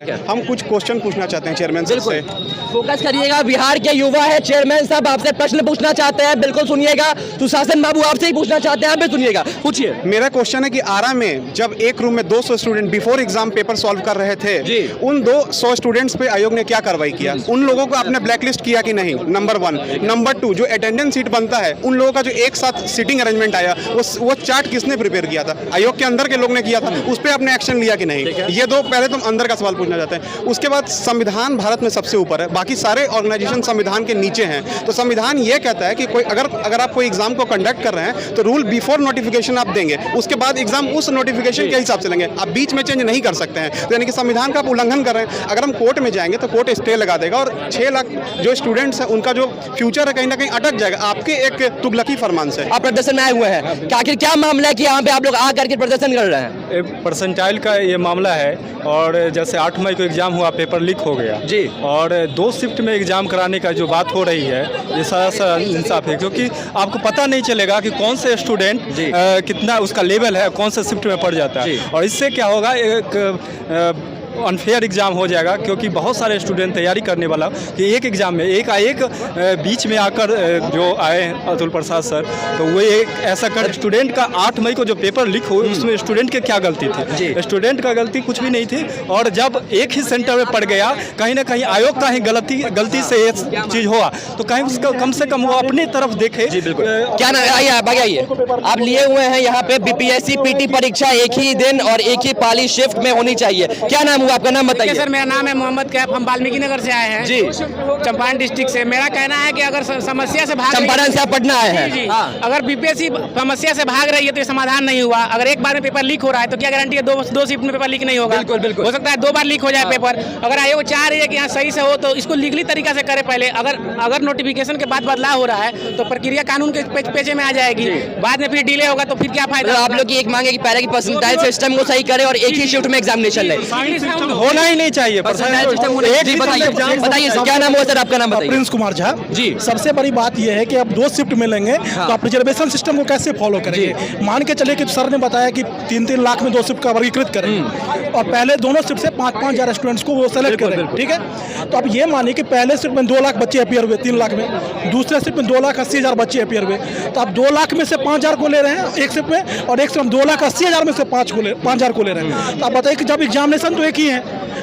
हम कुछ क्वेश्चन पूछना चाहते हैं चेयरमैन साहब से। फोकस करिएगा, बिहार के युवा है, चेयरमैन साहब आपसे प्रश्न पूछना चाहते हैं, बिल्कुल सुनिएगा। सुशासन बाबू आपसे ही पूछना चाहते हैं, आप भी सुनिएगा, पूछिए। मेरा क्वेश्चन है कि आरा में जब एक रूम में 200 student before exam paper solve कर रहे थे, उन 200 स्टूडेंट्स पे आयोग ने क्या कार्रवाई किया? उन लोगों को आपने ब्लैकलिस्ट किया कि नहीं? नंबर 1। नंबर 2, जो अटेंडेंस सीट बनता है, उन लोगों का जो एक साथ सीटिंग अरेंजमेंट आया, वो चार्ट किसने प्रिपेयर किया था? आयोग के अंदर के लोग ने किया था, उस पर आपने एक्शन लिया कि नहीं? ये दो पहले तुम अंदर का सवाल पूछना चाहते हैं। उसके बाद संविधान भारत में सबसे ऊपर है, बाकी सारे ऑर्गेनाइजेशन संविधान के नीचे हैं। तो संविधान ये कहता है कि कोई अगर आप कोई एग्जाम को कंडक्ट कर रहे हैं तो रूल बिफोर नोटिफिकेशन आप देंगे, उसके बाद एग्जाम उस नोटिफिकेशन के हिसाब से लेंगे, आप बीच में चेंज नहीं कर सकते हैं। तो यानी कि संविधान का आप उल्लंघन कर रहे हैं। अगर हम कोर्ट में जाएंगे तो कोर्ट स्टे लगा देगा और 6 लाख जो स्टूडेंट्स हैं उनका जो फ्यूचर है कहीं ना कहीं अटक जाएगा आपके एक तुगलकी फरमान से। आप प्रदर्शन में आए हुए हैं, आखिर क्या मामला है कि यहाँ पे आप लोग आकर के प्रदर्शन कर रहे हैं? परसेंटाइल का ये मामला है, और जैसे 8 मई को एग्जाम हुआ, पेपर लीक हो गया जी, और 2 शिफ्ट में एग्जाम कराने का जो बात हो रही है, ये सारा इंसाफ है, क्योंकि आपको पता नहीं चलेगा कि कौन से स्टूडेंट कितना उसका लेवल है, कौन से शिफ्ट में पढ़ जाता है, और इससे क्या होगा, एक अनफेयर एग्ज़ाम हो जाएगा, क्योंकि बहुत सारे स्टूडेंट तैयारी करने वाला कि एक एग्ज़ाम में एक बीच में आकर जो आए अतुल प्रसाद सर, तो वो एक ऐसा कर स्टूडेंट का 8 मई को जो पेपर लीक हुआ उसमें स्टूडेंट के क्या गलती थी? स्टूडेंट का गलती कुछ भी नहीं थी, और जब एक ही सेंटर में पड़ गया, कहीं ना कहीं आयोग का ही गलती से ये चीज़ हुआ, तो कहीं उसका कम से कम वो अपनी तरफ देखे। क्या ना, आइए आप लिए हुए हैं यहाँ पे बीपीएससी पीटी परीक्षा एक ही दिन और एक ही पाली शिफ्ट में होनी चाहिए, क्या नाम हुआ आपका? नाम बताइए। सर मेरा नाम है मोहम्मद कैफ, हम वाल्मीकि नगर से आए हैं जी, चंपारण डिस्ट्रिक्ट से। मेरा कहना है कि अगर समस्या से भाग चंपारण से आप पटना आए हैं जी, अगर बीपीएससी समस्या से भाग रही है तो ये समाधान नहीं हुआ। अगर एक बार में पेपर लीक हो रहा है तो क्या गारंटी है दो शिफ्ट में पेपर लीक नहीं होगा? बिल्कुल हो सकता है 2 बार लीक हो जाए पेपर। अगर आयोग चाह रही है कि यहाँ सही से हो तो इसको लीगली तरीका से करे पहले। अगर नोटिफिकेशन के बाद बदलाव हो रहा है तो प्रक्रिया कानून के पेचे में आ जाएगी, बाद में फिर डिले होगा तो फिर क्या फायदा? आप लोग की एक मांग है कि पहले की परसेंटाइल सिस्टम को सही करे और एक ही शिफ्ट में एग्जामिनेशन ले। होना ही नहीं चाहिए बताइए क्या नाम हुआ सर? आपका नाम बताइए। प्रिंस कुमार झा जी। सबसे बड़ी बात यह है कि अब 2 शिफ्ट में लेंगे तो आप रिजर्वेशन सिस्टम को कैसे फॉलो करेंगे? मान के चले कि सर ने बताया कि 3-3 लाख में 2 शिफ्ट का वर्गीकृत करेंगे, और पहले दोनों शिफ्ट से 5-5 हज़ार स्टूडेंट्स को वो सेलेक्ट करेंगे, ठीक है? तो अब ये मानिए कि पहले शिफ्ट में 2 लाख बच्चे अपियर हुए 3 लाख में, दूसरे शिफ्ट में 2,80,000 बच्चे अपियर हुए, तो आप 2 लाख में से 5,000 को ले रहे हैं एक शिफ्ट में, और एक शिफ्ट में 2,80,000 में से 5,000 को ले रहे हैं। तो आप बताइए कि जब एग्जामिनेशन तो एक ही है,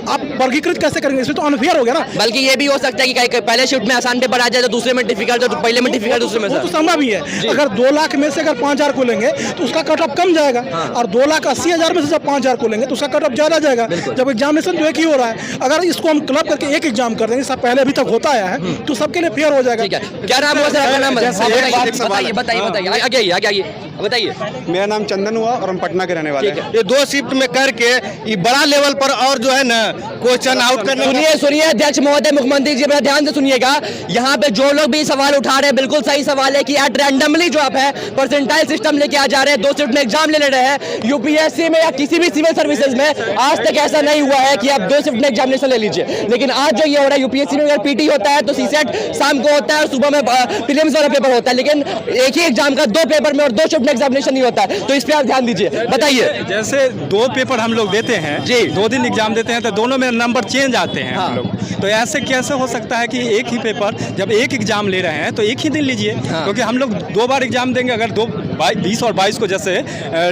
आप वर्गीकृत कैसे करेंगे? इसमें तो अनफेयर हो गया ना। बल्कि ये भी हो सकता है कि पहले शिफ्ट में आसान पेपर आ जाए तो दूसरे में डिफिकल्ट, तो पहले में डिफिकल्ट दूसरे में। वो तो संभव ही है। अगर 2 लाख में से अगर 5,000 को लेंगे तो उसका कट ऑफ कम जाएगा, और 2,80,000 में से जब 5,000 को लेंगे तो उसका कट ऑफ ज्यादा जाएगा। जब एग्जामिनेशन तो एक ही हो रहा है, अगर इसको हम क्लब करके एक एग्जाम कर देंगे, सब पहले अभी तक होता आया है, तो सबके लिए फेयर हो जाएगा। क्या नाम हुआ सर? आपका नाम बताइए, आगे बताइए। मेरा नाम चंदन हुआ और हम पटना के रहने वाले हैं। ये 2 शिफ्ट में करके ये बड़ा लेवल पर और जो है ना क्वेश्चन आउट करने। सुनिए अध्यक्ष महोदय, मुख्यमंत्री जी बड़ा ध्यान से सुनिएगा। यहाँ पे जो लोग भी सवाल उठा रहे हैं बिल्कुल सही सवाल है कि एट रैंडमली जो आप है परसेंटाइल सिस्टम लेके आ जा रहे हैं, 2 शिफ्ट में एग्जाम ले रहे हैं। यूपीएससी में या किसी भी सिविल सर्विसेज में आज तक ऐसा नहीं हुआ है कि आप 2 शिफ्ट में एग्जामिनेशन ले लीजिए, लेकिन आज जो ये हो रहा है, यूपीएससी में अगर पीटी होता है तो सीसेट शाम को होता है और सुबह में प्रीलिम्स वाला पेपर होता है, लेकिन एक ही एग्जाम का 2 पेपर में और 2 शिफ्ट में एग्जामिनेशन नहीं होता है। तो इस पे आप ध्यान दीजिए, बताइए। जैसे 2 पेपर हम लोग देते हैं जी, 2 दिन एग्जाम देते हैं, तो दोनों में नंबर चेंज आते हैं हम लोग। तो ऐसे कैसे हो सकता है कि एक ही पेपर जब एक एग्जाम ले रहे हैं तो एक ही दिन लीजिए? क्योंकि हम लोग 2 बार एग्जाम देंगे। अगर 20 और 22 को जैसे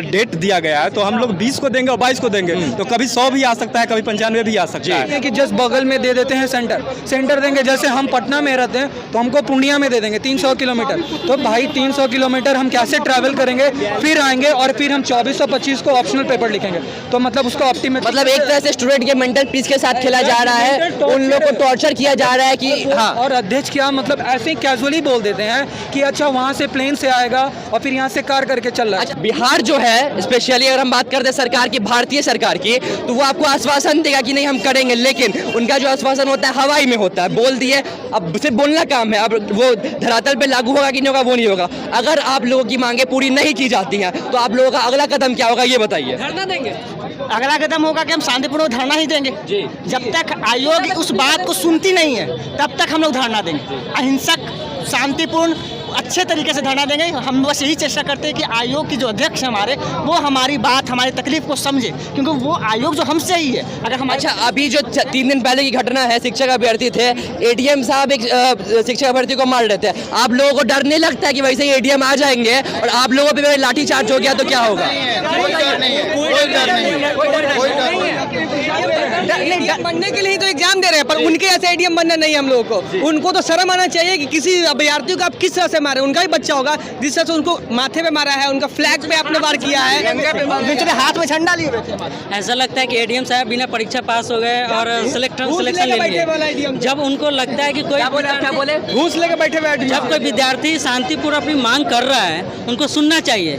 डेट दिया गया है, तो हम लोग 20 को देंगे और 22 को देंगे, तो कभी 100 भी आ सकता है, कभी 95 भी आ सकता है। कि जस्ट बगल में दे देते हैं सेंटर देंगे। जैसे हम पटना में रहते हैं तो हमको पूर्णिया में दे देंगे 300 किलोमीटर, तो भाई 300 किलोमीटर हम कैसे ट्रैवल करेंगे? फिर आएंगे और फिर हम 24 और 25 को ऑप्शनल पेपर लिखेंगे, तो मतलब उसका ऑप्टिमेट, मतलब एक तरह से स्टूडेंट के मेंटल पीस के साथ खेला जा रहा है, उन लोग को टॉर्चर किया जा रहा है कि हाँ। और अध्यक्ष क्या मतलब ऐसे ही कैजुअली बोल देते हैं कि अच्छा वहाँ से प्लेन से आएगा और फिर यहाँ से कार करके चल रहा है। अच्छा, बिहार जो है स्पेशली अगर हम बात करते हैं सरकार की, भारतीय सरकार की, तो वो आपको आश्वासन देगा कि नहीं हम करेंगे, लेकिन उनका जो आश्वासन होता है हवाई में होता है, बोल दिए, अब सिर्फ बोलना काम है, अब वो धरातल पे लागू होगा कि नहीं होगा वो नहीं होगा। अगर आप लोगों की मांगे पूरी नहीं की जाती हैं तो आप लोगों का अगला कदम क्या होगा, ये बताइए। धरना देंगे। अगला कदम होगा कि हम शांतिपूर्ण धरना ही देंगे। जब तक आयोग उस बात को सुनती नहीं है तब तक हम लोग धरना देंगे। अहिंसक शांतिपूर्ण अच्छे तरीके से धरना देंगे। हम बस यही चेष्टा करते हैं कि आयोग की जो अध्यक्ष हमारे वो हमारी बात, हमारी तकलीफ को समझे, क्योंकि वो आयोग जो हमसे ही है। अगर हम अच्छा, अभी जो 3 दिन पहले की घटना है, शिक्षक अभ्यर्थी थे, एडीएम साहब एक शिक्षक अभ्यर्थी को मार रहे थे, आप लोगों को डर नहीं लगता कि वैसे ही एडीएम आ जाएंगे और आप लोगों पे लाठी चार्ज हो गया तो क्या होगा? बनने के लिए ही तो एग्जाम दे रहे हैं, पर उनके ऐसे एडीएम बनना नहीं है हम लोगों को। उनको तो शर्म आना चाहिए कि किसी अभ्यर्थी को आप किस तरह से मारे। उनका ही बच्चा होगा, जिस तरह से उनको माथे पे मारा है, उनका फ्लैग पे आपने वार किया है, बेचारे हाथ में झंडा लिए हुए थे। ऐसा लगता है कि एडीएम साहब बिना परीक्षा पास हो गए और सिलेक्शन ले लिए। जब उनको लगता है कि कोई घूस लेके बैठे हुए जब कोई विद्यार्थी शांतिपूर्ण अपनी मांग कर रहा है, उनको सुनना चाहिए।